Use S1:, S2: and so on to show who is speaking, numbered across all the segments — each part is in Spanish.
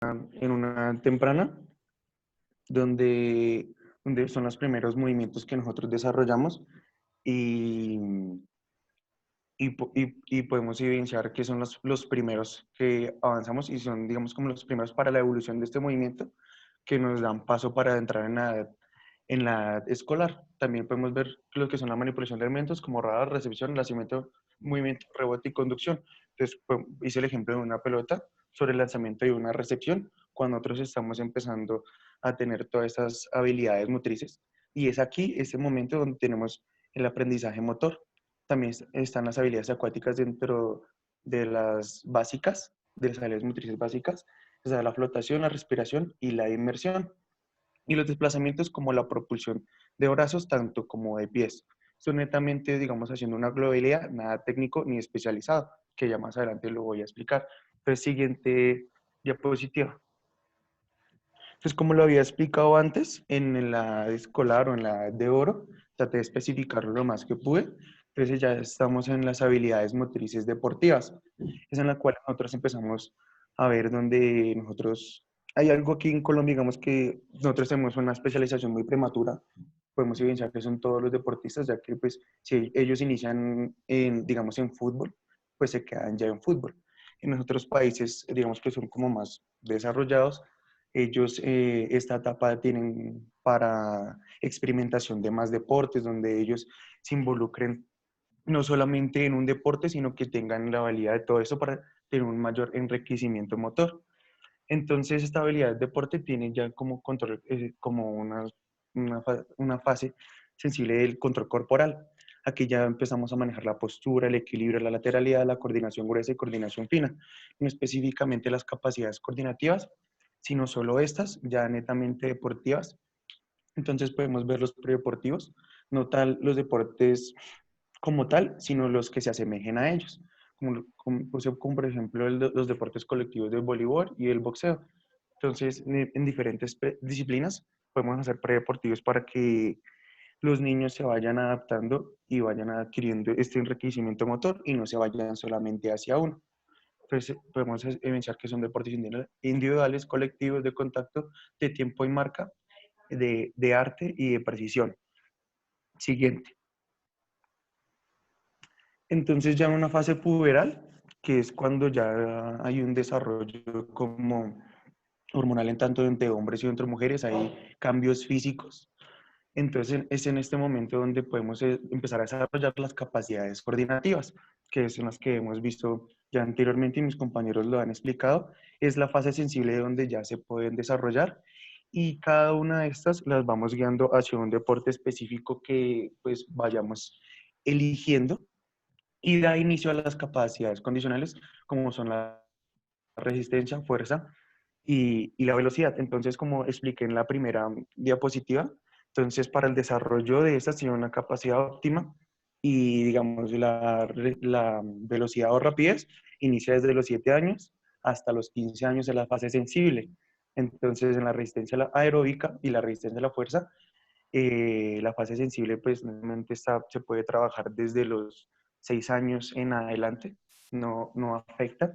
S1: en una temprana, donde, donde son los primeros movimientos que nosotros desarrollamos y, y podemos evidenciar que son los primeros que avanzamos y son, digamos, como los primeros para la evolución de este movimiento que nos dan paso para entrar en la edad escolar. También podemos ver lo que son la manipulación de elementos como radar, recepción, lanzamiento, movimiento, rebote y conducción. Entonces, hice el ejemplo de una pelota sobre el lanzamiento y una recepción cuando nosotros estamos empezando a tener todas estas habilidades motrices. Y es aquí, ese momento donde tenemos el aprendizaje motor. También están las habilidades acuáticas dentro de las básicas, de las habilidades motrices básicas, o sea, la flotación, la respiración y la inmersión. Y los desplazamientos como la propulsión de brazos, tanto como de pies. Son netamente, digamos, haciendo una globalidad, nada técnico ni especializado, que ya más adelante lo voy a explicar. Entonces, siguiente diapositiva. Entonces, como lo había explicado antes, en la escolar o en la de oro, traté de especificarlo lo más que pude. Entonces, ya estamos en las habilidades motrices deportivas. Es en la cual nosotros empezamos a ver donde nosotros, hay algo aquí en Colombia, digamos que nosotros tenemos una especialización muy prematura. Podemos evidenciar que son todos los deportistas, ya que pues si ellos inician en, digamos, en fútbol, pues se quedan ya en fútbol. En los otros países, digamos que son como más desarrollados, ellos esta etapa tienen para experimentación de más deportes, donde ellos se involucren no solamente en un deporte, sino que tengan la habilidad de todo eso para tener un mayor enriquecimiento motor. Entonces, esta habilidad de deporte tiene ya como control, como una fase sensible del control corporal. Aquí ya empezamos a manejar la postura, el equilibrio, la lateralidad, la coordinación gruesa y coordinación fina. No específicamente las capacidades coordinativas, sino solo estas, ya netamente deportivas. Entonces podemos ver los predeportivos, no tal los deportes como tal, sino los que se asemejen a ellos, como por ejemplo los deportes colectivos del voleibol y el boxeo. Entonces, en diferentes disciplinas podemos hacer predeportivos para que los niños se vayan adaptando y vayan adquiriendo este enriquecimiento motor y no se vayan solamente hacia uno. Entonces, podemos evidenciar que son deportes individuales, colectivos, de contacto, de tiempo y marca, de arte y de precisión. Siguiente. Entonces ya en una fase puberal, que es cuando ya hay un desarrollo como hormonal en tanto entre hombres y entre mujeres, hay cambios físicos. Entonces es en este momento donde podemos empezar a desarrollar las capacidades coordinativas, que son las que hemos visto ya anteriormente y mis compañeros lo han explicado. Es la fase sensible donde ya se pueden desarrollar y cada una de estas las vamos guiando hacia un deporte específico que pues vayamos eligiendo y da inicio a las capacidades condicionales como son la resistencia, fuerza y la velocidad. Entonces, como expliqué en la primera diapositiva, entonces para el desarrollo de estas tiene una capacidad óptima y digamos la velocidad o rapidez inicia desde los 7 años hasta los 15 años en la fase sensible. Entonces, en la resistencia aeróbica y la resistencia a la fuerza, la fase sensible, pues normalmente se puede trabajar desde los 6 años en adelante, no afecta.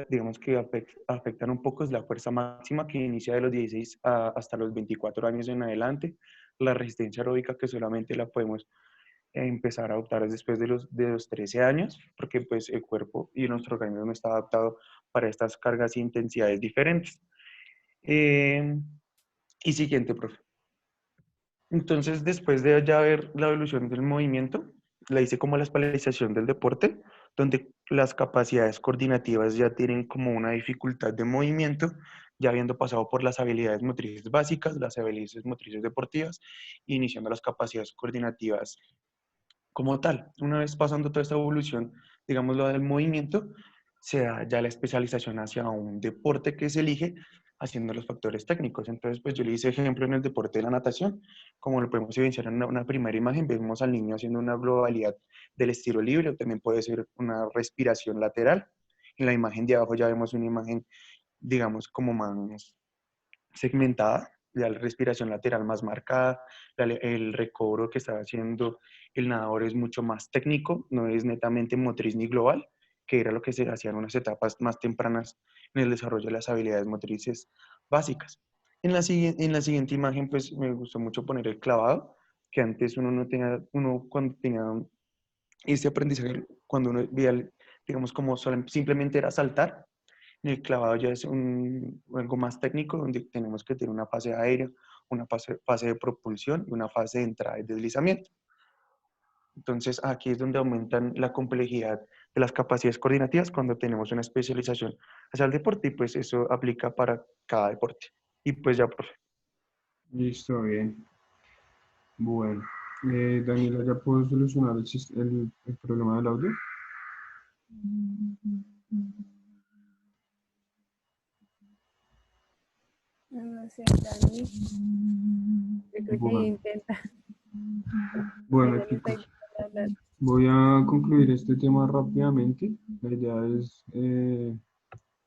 S1: Digamos que afectan un poco es la fuerza máxima que inicia de los 16 hasta los 24 años en adelante. La resistencia aeróbica que solamente la podemos empezar a adoptar después de los 13 años, porque pues el cuerpo y nuestro organismo no está adaptado para estas cargas e intensidades diferentes. Eh, y siguiente, profe. Entonces, después de ya ver la evolución del movimiento, la hice como la especialización del deporte, donde las capacidades coordinativas ya tienen como una dificultad de movimiento, ya habiendo pasado por las habilidades motrices básicas, las habilidades motrices deportivas, iniciando las capacidades coordinativas como tal. Una vez pasando toda esta evolución, digamos lo del movimiento, se da ya la especialización hacia un deporte que se elige haciendo los factores técnicos. Entonces, pues yo le hice ejemplo en el deporte de la natación, como lo podemos evidenciar en una primera imagen, vemos al niño haciendo una globalidad del estilo libre, o también puede ser una respiración lateral. En la imagen de abajo ya vemos una imagen, digamos, como más segmentada, ya la respiración lateral más marcada, el recobro que está haciendo el nadador es mucho más técnico, no es netamente motriz ni global, que era lo que se hacía en unas etapas más tempranas en el desarrollo de las habilidades motrices básicas. En la siguiente imagen, pues me gustó mucho poner el clavado, que antes uno no tenía, uno cuando tenía este aprendizaje, cuando uno veía, digamos, como simplemente era saltar, en el clavado ya es algo más técnico, donde tenemos que tener una fase aérea, una fase de propulsión y una fase de entrada y deslizamiento. Entonces, aquí es donde aumentan la complejidad de las capacidades coordinativas cuando tenemos una especialización hacia el deporte y pues eso aplica para cada deporte. Y pues ya, profe.
S2: Listo, bien. Bueno, Daniela, ¿ya puedo solucionar el problema del audio?
S3: No sé, Dani. Yo creo que
S2: Bueno,
S3: intenta.
S2: bueno,
S3: Ella no está
S2: chicos,
S3: intentando hablar.
S2: voy a concluir este tema rápidamente. La idea es,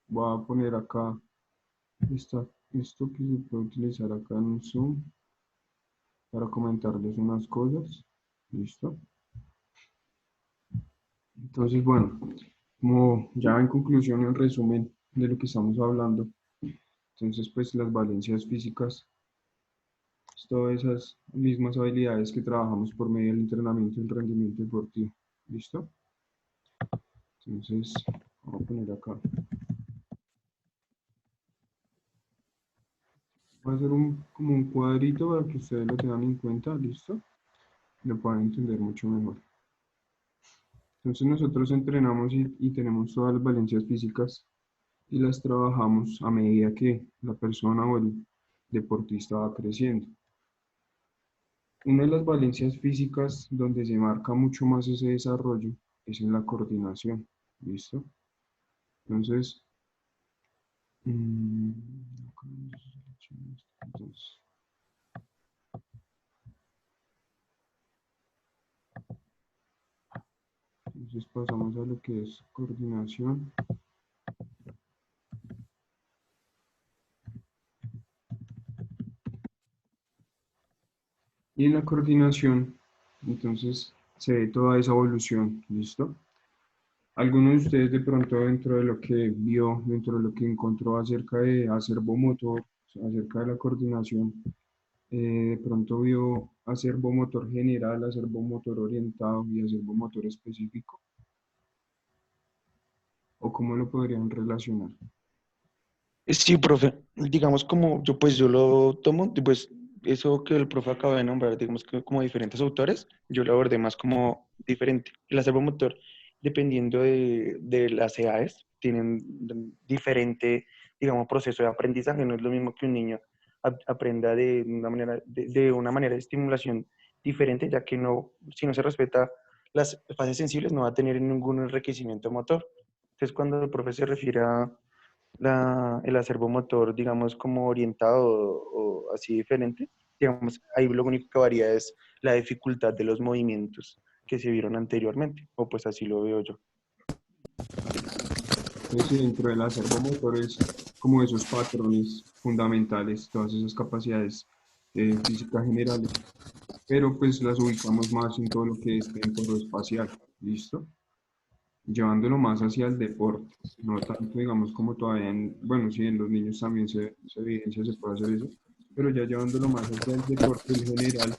S2: voy a poner acá esto que se puede utilizar acá en Zoom para comentarles unas cosas. ¿Listo? Entonces, bueno, como ya en conclusión, en resumen de lo que estamos hablando, entonces, pues las valencias físicas, pues, todas esas mismas habilidades que trabajamos por medio del entrenamiento y el rendimiento deportivo. ¿Listo? Entonces, vamos a poner acá. Voy a hacer como un cuadrito para que ustedes lo tengan en cuenta, ¿listo? Lo puedan entender mucho mejor. Entonces nosotros entrenamos y tenemos todas las valencias físicas y las trabajamos a medida que la persona o el deportista va creciendo. Una de las valencias físicas donde se marca mucho más ese desarrollo es en la coordinación, ¿listo? Entonces, mm, entonces, entonces pasamos a lo que es coordinación. Y en la coordinación, entonces, se ve toda esa evolución, ¿listo? ¿Alguno de ustedes de pronto dentro de lo que vio, dentro de lo que encontró acerca de acervo motor, acerca de la coordinación, de pronto vio acervo motor general, acervo motor orientado y acervo motor específico? ¿O cómo lo podrían relacionar?
S1: Sí, profe, digamos como yo pues yo lo tomo, y, pues eso que el profe acaba de nombrar, digamos que como diferentes autores, yo lo abordé más como diferente. El acervo motor, dependiendo de las edades, tienen diferente, digamos, proceso de aprendizaje. No es lo mismo que un niño aprenda de una manera de estimulación diferente, ya que no, si no se respeta las fases sensibles, no va a tener ningún enriquecimiento motor. Entonces, cuando el profe se refiere a el acervo motor, digamos, como orientado o así diferente, digamos, ahí lo único que varía es la dificultad de los movimientos que se vieron anteriormente, o pues así lo veo yo.
S2: Entonces, sí, dentro del acervo motor es como esos patrones fundamentales, todas esas capacidades físicas generales, pero pues las ubicamos más en todo lo que es espacial, ¿listo? Llevándolo más hacia el deporte, no tanto, digamos, como todavía bueno, sí, en los niños también se evidencia, se puede hacer eso, pero ya llevándolo más hacia el deporte en general,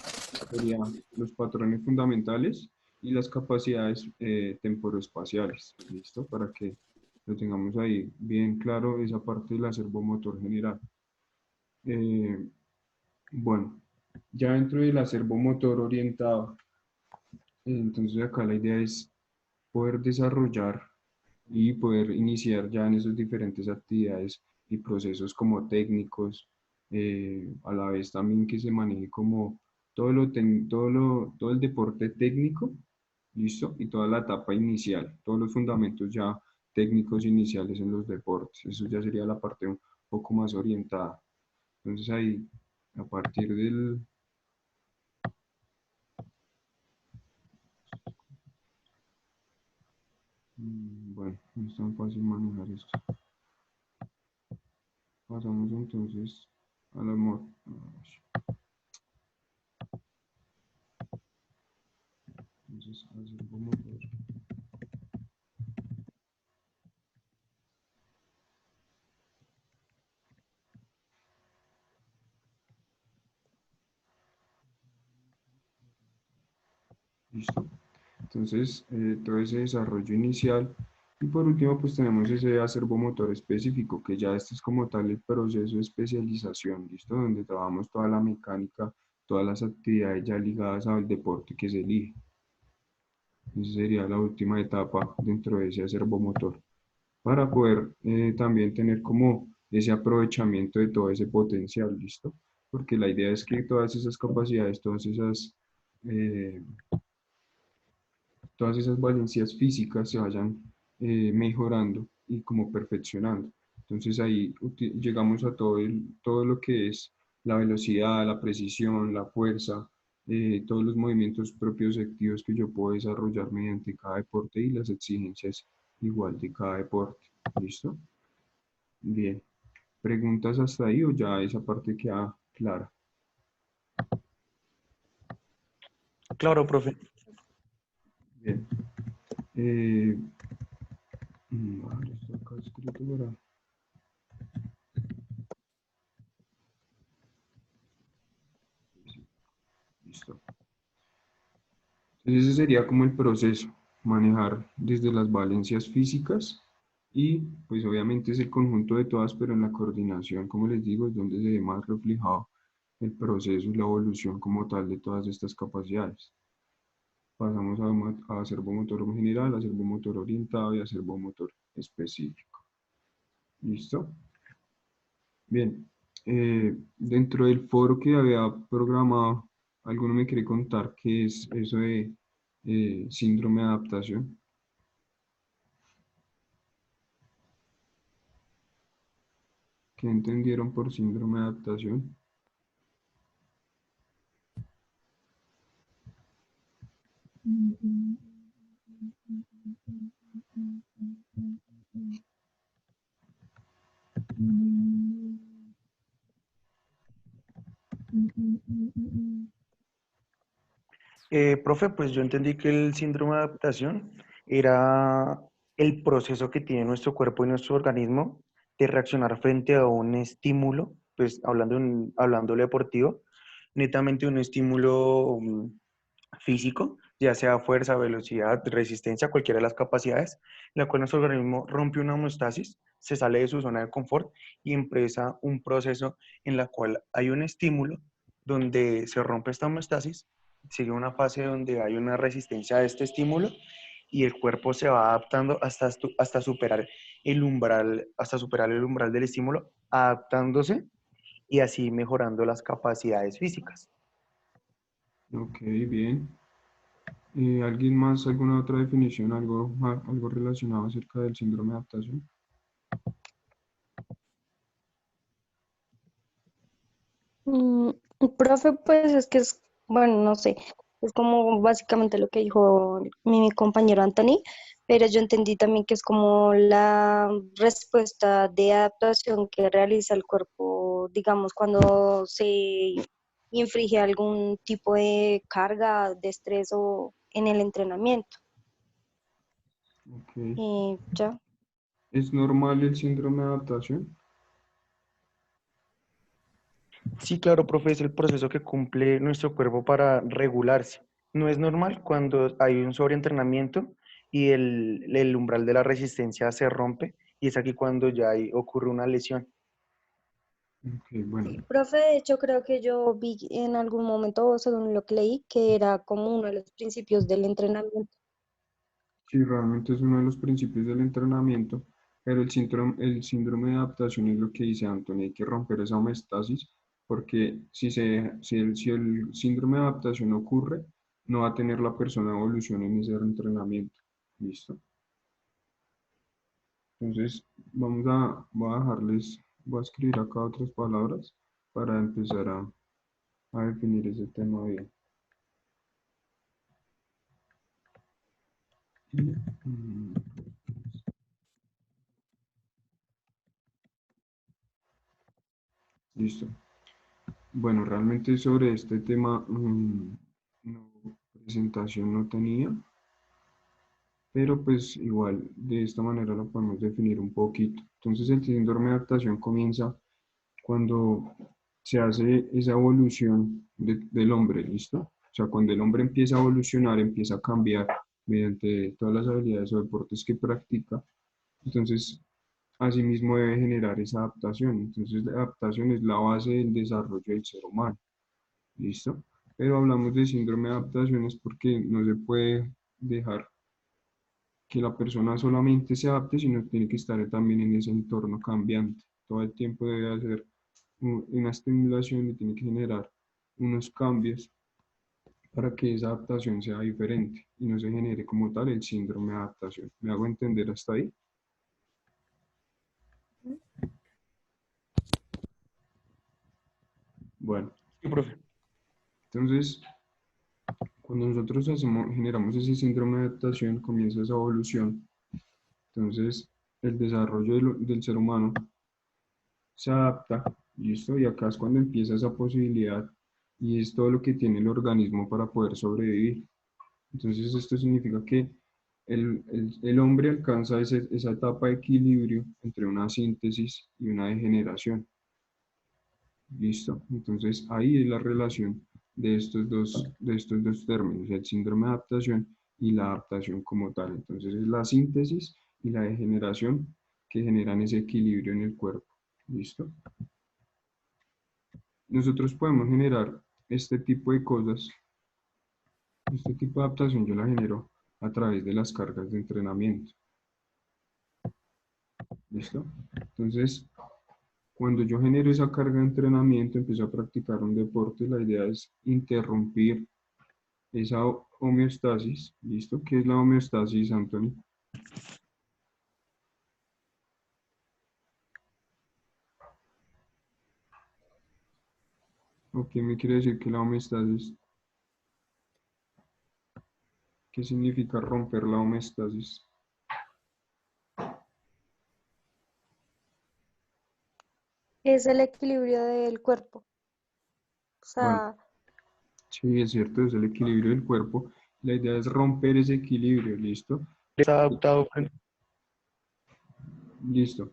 S2: serían los patrones fundamentales y las capacidades temporoespaciales, ¿listo? Para que lo tengamos ahí bien claro, esa parte del acervo motor general. Eh, bueno, ya dentro del acervo motor orientado, entonces acá la idea es poder desarrollar y poder iniciar ya en esas diferentes actividades y procesos como técnicos, a la vez también que se maneje como todo el deporte técnico, ¿listo? Y toda la etapa inicial, todos los fundamentos ya técnicos iniciales en los deportes. Eso ya sería la parte un poco más orientada. Entonces ahí, a partir bueno, no es tan fácil manejar esto. Pasamos entonces al amor. Entonces, acervo motor. ¿Listo? Entonces, todo ese desarrollo inicial. Y por último, pues tenemos ese acervo motor específico, que ya este es como tal el proceso de especialización, ¿listo? Donde trabajamos toda la mecánica, todas las actividades ya ligadas al deporte que se elige. Esa sería la última etapa dentro de ese acervo motor, para poder también tener como ese aprovechamiento de todo ese potencial, ¿listo? Porque la idea es que todas esas capacidades, eh, todas esas valencias físicas se vayan mejorando y como perfeccionando. Entonces ahí llegamos a todo lo que es la velocidad, la precisión, la fuerza, todos los movimientos propios activos que yo puedo desarrollar mediante cada deporte y las exigencias igual de cada deporte. ¿Listo? Bien. ¿Preguntas hasta ahí o ya esa parte queda clara?
S1: Claro, profe.
S2: Bien. Vale, está acá escrito para... Listo. Entonces ese sería como el proceso, manejar desde las valencias físicas y pues obviamente es el conjunto de todas, pero en la coordinación, como les digo, es donde se ve más reflejado el proceso y la evolución como tal de todas estas capacidades. Pasamos a servomotor general, a servomotor orientado y a servomotor específico. ¿Listo? Bien. Dentro del foro que había programado, ¿alguno me quiere contar qué es eso de síndrome de adaptación? ¿Qué entendieron por síndrome de adaptación?
S1: Profe, pues yo entendí que el síndrome de adaptación era el proceso que tiene nuestro cuerpo y nuestro organismo de reaccionar frente a un estímulo, pues hablando deportivo, netamente un estímulo físico, ya sea fuerza, velocidad, resistencia, cualquiera de las capacidades, en la cual nuestro organismo rompe una homeostasis, se sale de su zona de confort y empieza un proceso en la cual hay un estímulo donde se rompe esta homeostasis, sigue una fase donde hay una resistencia a este estímulo y el cuerpo se va adaptando hasta superar hasta superar el umbral del estímulo, adaptándose y así mejorando las capacidades físicas.
S2: Ok, bien. ¿Alguien más, alguna otra definición, algo relacionado acerca del síndrome de adaptación?
S4: Mm, Profe, pues es que es, bueno, no sé, es como básicamente lo que dijo mi compañero Anthony, pero yo entendí también que es como la respuesta de adaptación que realiza el cuerpo, digamos, cuando se inflige algún tipo de carga, de estrés o en el entrenamiento.
S2: Ok.
S4: Y ya.
S2: ¿Es normal el síndrome de adaptación?
S1: Sí, claro, profe, es el proceso que cumple nuestro cuerpo para regularse. No es normal cuando hay un sobreentrenamiento y el umbral de la resistencia se rompe y es aquí cuando ocurre una lesión.
S2: Ok, bueno.
S4: Sí, profe, de hecho creo que yo vi en algún momento, según lo que leí, que era como uno de los principios del entrenamiento.
S2: Sí, realmente es uno de los principios del entrenamiento, pero el síndrome de adaptación es lo que dice Anthony, hay que romper esa homeostasis, porque si el síndrome de adaptación ocurre, no va a tener la persona evolución en ese entrenamiento. ¿Listo? Entonces, voy a escribir acá otras palabras para empezar a definir ese tema bien. Mm, Listo. Bueno, realmente sobre este tema, no, presentación no tenía, pero pues igual de esta manera lo podemos definir un poquito. Entonces el síndrome de adaptación comienza cuando se hace esa evolución del hombre, ¿listo? O sea, cuando el hombre empieza a evolucionar, empieza a cambiar mediante todas las habilidades o deportes que practica, entonces asimismo debe generar esa adaptación. Entonces la adaptación es la base del desarrollo del ser humano. ¿Listo? Pero hablamos de síndrome de adaptaciones porque no se puede dejar que la persona solamente se adapte, sino tiene que estar también en ese entorno cambiante. Todo el tiempo debe hacer una estimulación y tiene que generar unos cambios para que esa adaptación sea diferente y no se genere como tal el síndrome de adaptación. ¿Me hago entender hasta ahí? Bueno,
S1: Sí, profe.
S2: entonces, cuando nosotros generamos ese síndrome de adaptación, comienza esa evolución. Entonces, el desarrollo del ser humano se adapta, ¿listo? Y acá es cuando empieza esa posibilidad y es todo lo que tiene el organismo para poder sobrevivir. Entonces, esto significa que el hombre alcanza esa etapa de equilibrio entre una síntesis y una degeneración. ¿Listo? Entonces, ahí es la relación de estos dos términos, el síndrome de adaptación y la adaptación como tal. Entonces, es la síntesis y la degeneración que generan ese equilibrio en el cuerpo. ¿Listo? Nosotros podemos generar este tipo de cosas, este tipo de adaptación yo la genero a través de las cargas de entrenamiento. ¿Listo? Entonces, cuando yo genero esa carga de entrenamiento, empiezo a practicar un deporte, la idea es interrumpir esa homeostasis. ¿Listo? ¿Qué es la homeostasis, Anthony? ¿O qué me quiere decir que la homeostasis? ¿Qué significa romper la homeostasis?
S4: Es el equilibrio del cuerpo. O
S2: Bueno,
S4: sea,
S2: sí, es cierto, es el equilibrio del cuerpo. La idea es romper ese equilibrio, ¿listo?
S1: Está adaptado.
S2: Listo.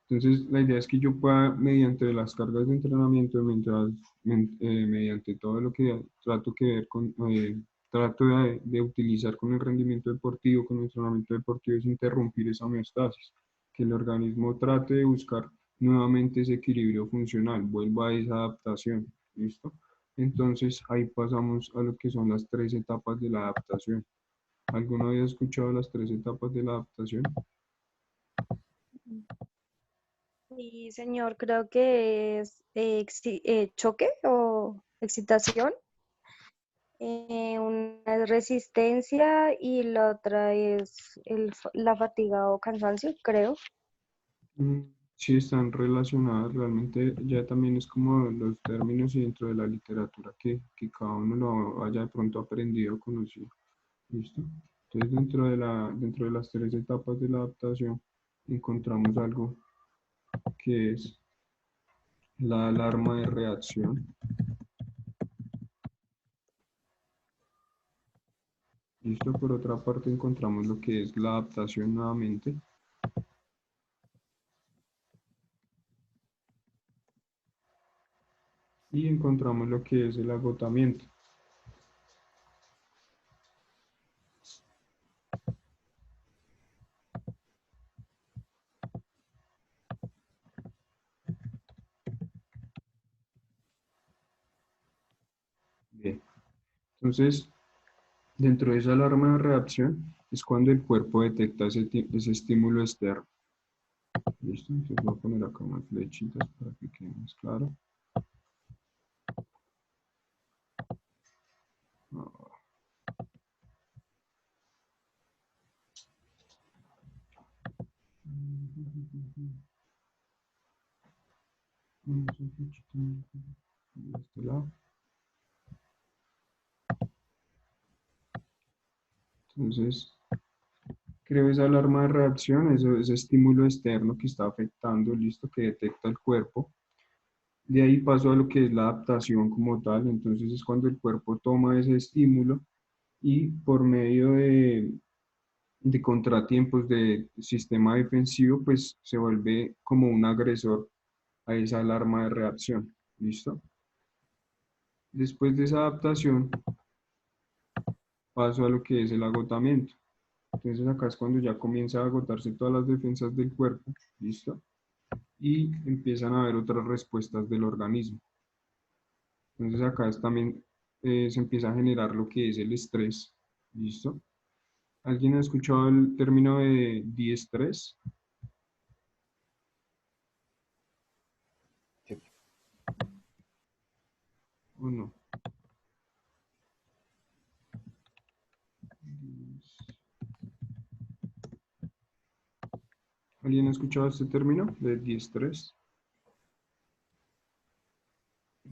S2: Entonces, la idea es que yo pueda, mediante las cargas de entrenamiento, mediante todo lo que trato que ver con, trato de utilizar con el rendimiento deportivo, con el entrenamiento deportivo, es interrumpir esa homeostasis, que el organismo trate de buscar nuevamente ese equilibrio funcional, vuelva a esa adaptación. ¿Listo? Entonces, ahí pasamos a lo que son las tres etapas de la adaptación. ¿Alguno había escuchado las tres etapas de la adaptación?
S4: sí, señor, creo que es choque o excitación. Una es resistencia y la otra es la fatiga o cansancio, creo.
S2: Mm, sí, están relacionadas, realmente ya también es como los términos y dentro de la literatura que cada uno lo haya de pronto aprendido o conocido. ¿Listo? Entonces dentro de las tres etapas de la adaptación encontramos algo que es la alarma de reacción. ¿Listo? Por otra parte encontramos lo que es la adaptación nuevamente. Y encontramos lo que es el agotamiento. Bien. Entonces, dentro de esa alarma de reacción es cuando el cuerpo detecta ese estímulo externo. ¿Listo? Entonces voy a poner acá unas flechitas para que quede más claro. Ah, esa flechita de este lado. Entonces, creo esa alarma de reacción, ese estímulo externo que está afectando, listo, que detecta el cuerpo. De ahí paso a lo que es la adaptación como tal. Entonces es cuando el cuerpo toma ese estímulo y por medio de contratiempos del sistema defensivo, pues se vuelve como un agresor a esa alarma de reacción. ¿Listo? Después de esa adaptación, paso a lo que es el agotamiento. Entonces acá es cuando ya comienza a agotarse todas las defensas del cuerpo, ¿listo? Y empiezan a haber otras respuestas del organismo. Entonces acá es también se empieza a generar lo que es el estrés, ¿listo? ¿Alguien ha escuchado el término de diestrés? ¿O no? ¿Alguien ha escuchado este término de diestrés?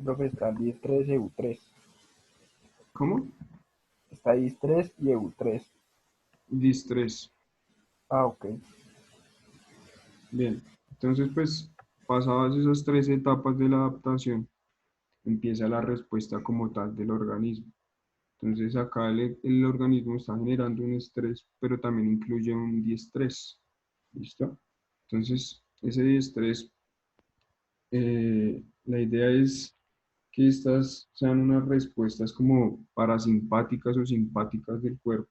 S5: Profe, está DIS3 y EU3.
S2: ¿Cómo?
S5: Está DIS3 y EU3.
S2: Distrés.
S5: Ah, ok.
S2: Bien. Entonces, pues, pasadas esas tres etapas de la adaptación, empieza la respuesta como tal del organismo. Entonces, acá el organismo está generando un estrés, pero también incluye un diestrés. ¿Listo? Entonces, ese diestrés, la idea es que estas sean unas respuestas como parasimpáticas o simpáticas del cuerpo.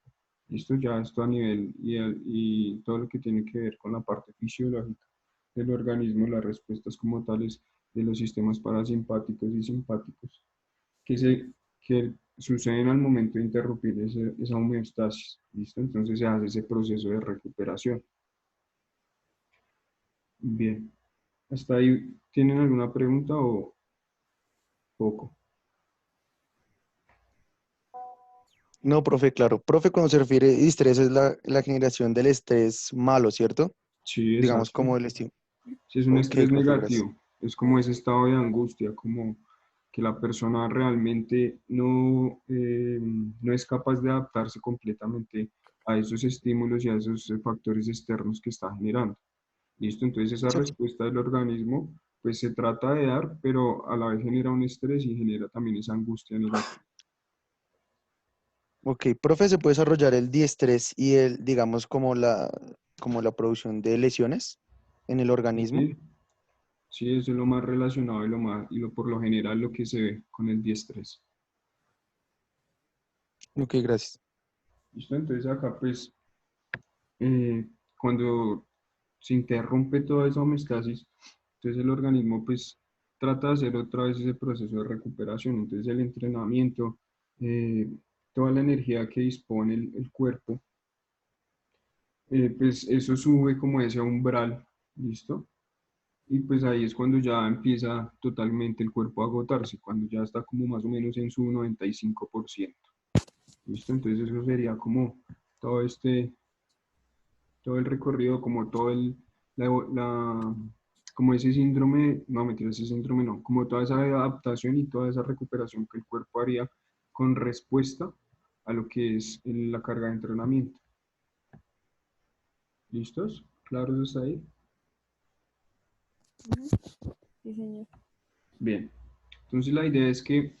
S2: Esto a nivel y todo lo que tiene que ver con la parte fisiológica del organismo, las respuestas como tales de los sistemas parasimpáticos y simpáticos que suceden al momento de interrumpir esa homeostasis. ¿Listo? Entonces se hace ese proceso de recuperación. Bien. ¿Hasta ahí tienen alguna pregunta o poco?
S1: No, profe, claro. Profe, cuando se refiere a estrés es la generación del estrés malo, ¿cierto?
S2: Sí,
S1: Digamos
S2: exacto.
S1: como el estilo.
S2: Si es un
S1: Ok,
S2: estrés
S1: profe, gracias.
S2: negativo, es como ese estado de angustia, como que la persona realmente no es capaz de adaptarse completamente a esos estímulos y a esos factores externos que está generando. ¿Listo? Entonces esa
S1: Sí.
S2: respuesta del organismo pues se trata de dar, pero a la vez genera un estrés y genera también esa angustia negativa.
S1: Ok, profe, ¿se puede desarrollar el diestrés y digamos, como la producción de lesiones en el organismo?
S2: ¿Sí? Sí, eso es lo más relacionado por lo general lo que se ve con el diestrés.
S1: Ok, gracias.
S2: ¿Listo? Entonces acá pues cuando se interrumpe toda esa homeostasis, entonces el organismo pues trata de hacer otra vez ese proceso de recuperación. Entonces el entrenamiento, eh, toda la energía que dispone el cuerpo, pues eso sube como ese umbral, ¿listo? Y pues ahí es cuando ya empieza totalmente el cuerpo a agotarse, cuando ya está como más o menos en su 95%. ¿Listo? Entonces eso sería como todo todo el recorrido, como la, la- como ese síndrome, no, mentira, ese síndrome no, como toda esa adaptación y toda esa recuperación que el cuerpo haría con respuesta a lo que es la carga de entrenamiento. ¿Listos? ¿Claros hasta ahí?
S3: Ujú. Sí, señor.
S2: Bien. Entonces la idea es que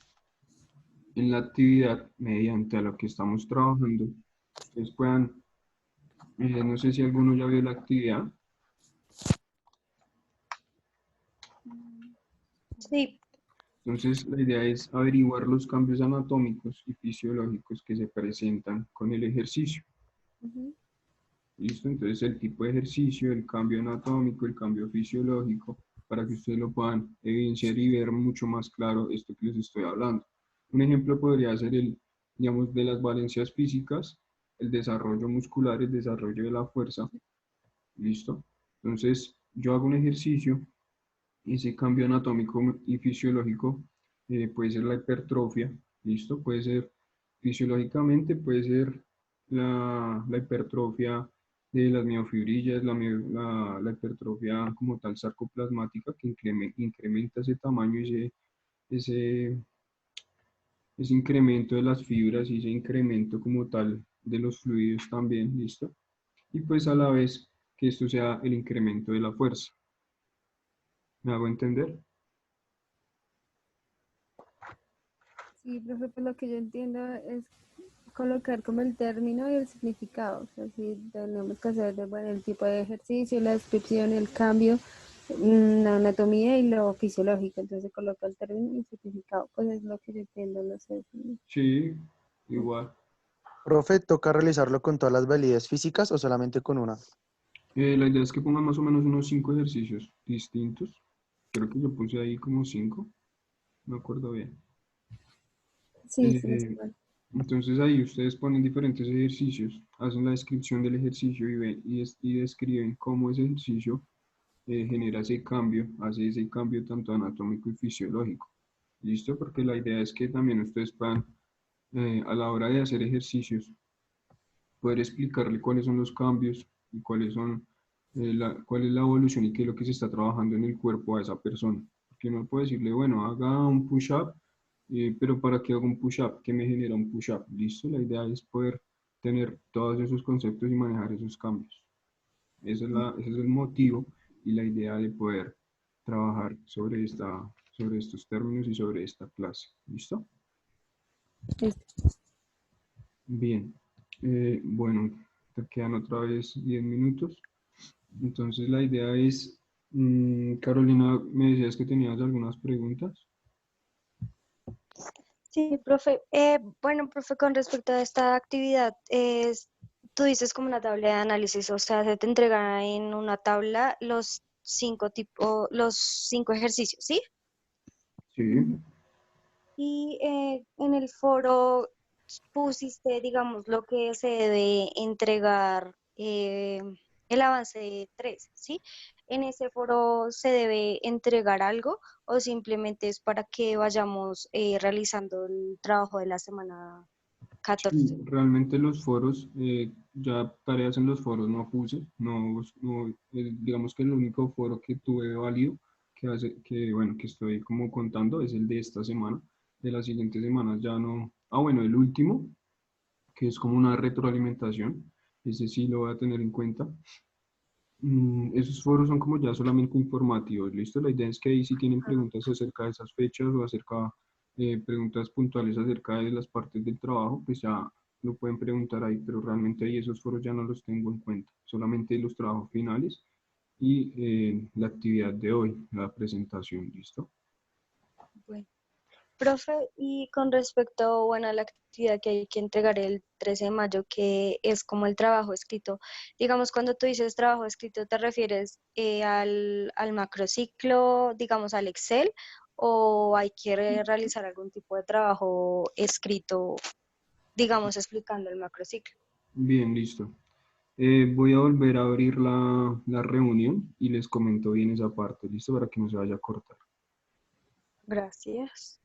S2: en la actividad, mediante a lo que estamos trabajando, ustedes puedan, no sé si alguno ya vio la actividad.
S4: Sí,
S2: Entonces, la idea es averiguar los cambios anatómicos y fisiológicos que se presentan con el ejercicio.
S3: Ujú.
S2: ¿Listo? Entonces, el tipo de ejercicio, el cambio anatómico, el cambio fisiológico, para que ustedes lo puedan evidenciar y ver mucho más claro esto que les estoy hablando. Un ejemplo podría ser digamos, de las valencias físicas, el desarrollo muscular, el desarrollo de la fuerza. ¿Listo? Entonces, yo hago un ejercicio. Ese cambio anatómico y fisiológico puede ser la hipertrofia, ¿listo? Puede ser fisiológicamente, puede ser la hipertrofia de las miofibrillas, la hipertrofia como tal sarcoplasmática que incrementa ese tamaño y ese, ese incremento de las fibras y ese incremento como tal de los fluidos también, ¿listo? Y pues a la vez que esto sea el incremento de la fuerza. ¿Me hago entender?
S3: Sí, profe, pues lo que yo entiendo es colocar como el término y el significado. O sea, si tenemos que hacer bueno, el tipo de ejercicio, la descripción, el cambio, la anatomía y lo fisiológico. Entonces se coloca el término y el significado. Pues es lo que yo entiendo, no sé.
S2: Sí, igual.
S1: Profe, ¿toca realizarlo con todas las validez físicas o solamente con una?
S2: La idea es que pongan más o menos unos 5 ejercicios distintos. Creo que yo puse ahí como 5, no me acuerdo bien.
S3: Sí, sí, es
S2: Eh,
S3: igual.
S2: entonces ahí ustedes ponen diferentes ejercicios, hacen la descripción del ejercicio y, y describen cómo ese ejercicio genera ese cambio, hace ese cambio tanto anatómico y fisiológico. ¿Listo? Porque la idea es que también ustedes puedan, a la hora de hacer ejercicios, poder explicarle cuáles son los cambios y cuáles son, cuál es la evolución y qué es lo que se está trabajando en el cuerpo a esa persona. Porque uno puede decirle, bueno, haga un push-up, pero ¿para qué hago un push-up? ¿Qué me genera un push-up? ¿Listo? La idea es poder tener todos esos conceptos y manejar esos cambios. Ese es el motivo y la idea de poder trabajar sobre estos términos y sobre esta clase. ¿Listo?
S3: Listo.
S2: Bien. Bueno, te quedan otra vez 10 minutos. Entonces la idea es, Carolina, me decías que tenías algunas preguntas.
S4: Sí, profe. Bueno, profe, con respecto a esta actividad, tú dices como una tabla de análisis, o sea, se te entrega en una tabla los 5 ejercicios, ¿sí?
S2: Sí.
S4: Y en el foro pusiste, digamos, lo que se debe entregar, el avance de 3, ¿sí? ¿En ese foro se debe entregar algo o simplemente es para que vayamos realizando el trabajo de la semana
S2: Sí,
S4: 14?
S2: realmente los foros, ya tareas en los foros no puse, digamos que el único foro que tuve válido, bueno, que estoy como contando es el de esta semana. De las siguientes semanas ya no. Ah, bueno, el último, que es como una retroalimentación, ese sí lo voy a tener en cuenta. Esos foros son como ya solamente informativos, ¿listo? La idea es que ahí si tienen preguntas acerca de esas fechas o acerca, preguntas puntuales acerca de las partes del trabajo, pues ya lo pueden preguntar ahí, pero realmente ahí esos foros ya no los tengo en cuenta, solamente los trabajos finales y la actividad de hoy, la presentación, ¿listo?
S4: Bueno. Profe, y con respecto, bueno, a la actividad que hay que entregar el 13 de mayo, que es como el trabajo escrito, digamos, cuando tú dices trabajo escrito, ¿te refieres al macrociclo, digamos, al Excel, o hay que realizar algún tipo de trabajo escrito, digamos, explicando el macrociclo?
S2: Bien, listo. Voy a volver a abrir la reunión y les comento bien esa parte, ¿listo? Para que no se vaya a cortar.
S4: Gracias.